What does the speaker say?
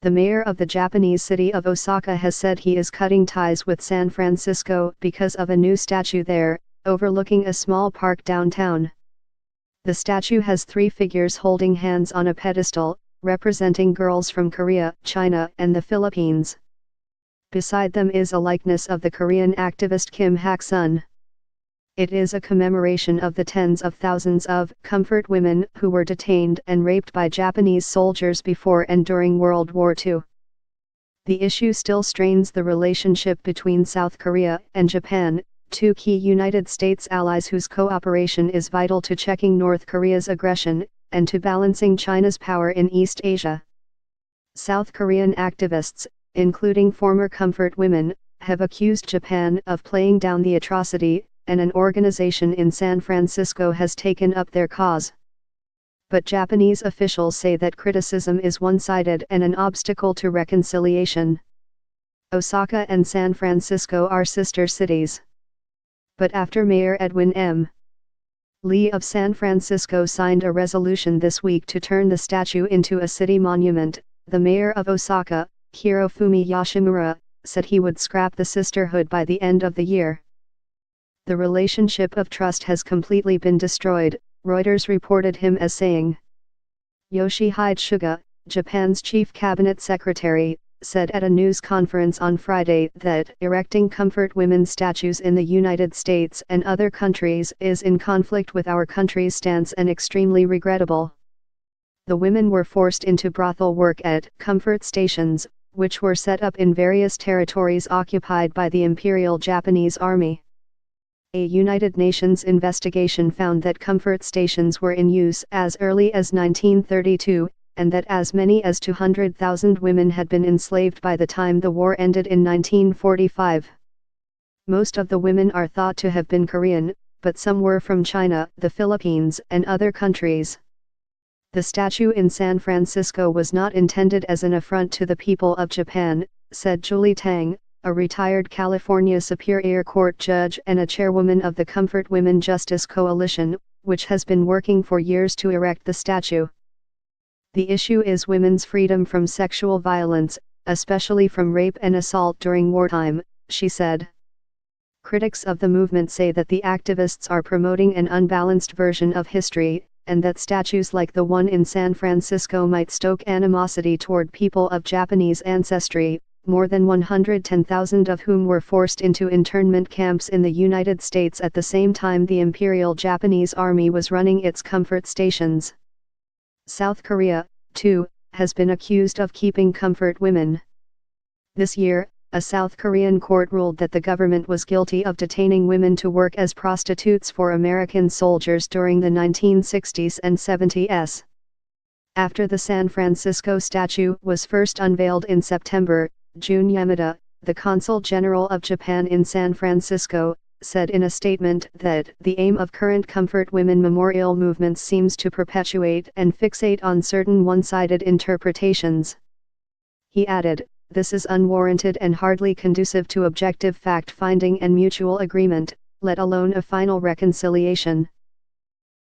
The mayor of the Japanese city of Osaka has said he is cutting ties with San Francisco because of a new statue there, overlooking a small park downtown. The statue has 3 figures holding hands on a pedestal, representing girls from Korea, China, and the Philippines. Beside them is a likeness of the Korean activist Kim Hak-sun. It is a commemoration of the tens of thousands of comfort women who were detained and raped by Japanese soldiers before and during World War II. The issue still strains the relationship between South Korea and Japan, 2 key United States allies whose cooperation is vital to checking North Korea's aggression, and to balancing China's power in East Asia. South Korean activists, including former comfort women, have accused Japan of playing down the atrocity, and an organization in San Francisco has taken up their cause. But Japanese officials say that criticism is one-sided and an obstacle to reconciliation. Osaka and San Francisco are sister cities. But after Mayor Edwin M. Lee of San Francisco signed a resolution this week to turn the statue into a city monument, the mayor of Osaka, Hirofumi Yoshimura, said he would scrap the sisterhood by the end of the year. The relationship of trust has completely been destroyed, Reuters reported him as saying. Yoshihide Suga, Japan's chief cabinet secretary, said at a news conference on Friday that erecting comfort women statues in the United States and other countries is in conflict with our country's stance and extremely regrettable. The women were forced into brothel work at comfort stations, which were set up in various territories occupied by the Imperial Japanese Army. A United Nations investigation found that comfort stations were in use as early as 1932, and that as many as 200,000 women had been enslaved by the time the war ended in 1945. Most of the women are thought to have been Korean, but some were from China, the Philippines, and other countries. The statue in San Francisco was not intended as an affront to the people of Japan, said Julie Tang, a retired California Superior Court judge and a chairwoman of the Comfort Women Justice Coalition, which has been working for years to erect the statue. The issue is women's freedom from sexual violence, especially from rape and assault during wartime, she said. Critics of the movement say that the activists are promoting an unbalanced version of history, and that statues like the one in San Francisco might stoke animosity toward people of Japanese ancestry, more than 110,000 of whom were forced into internment camps in the United States at the same time the Imperial Japanese Army was running its comfort stations. South Korea, too, has been accused of keeping comfort women. This year, a South Korean court ruled that the government was guilty of detaining women to work as prostitutes for American soldiers during the 1960s and 70s. After the San Francisco statue was first unveiled in September, Jun Yamada, the Consul General of Japan in San Francisco, said in a statement that the aim of current comfort women memorial movements seems to perpetuate and fixate on certain one-sided interpretations. He added, "This is unwarranted and hardly conducive to objective fact-finding and mutual agreement, let alone a final reconciliation."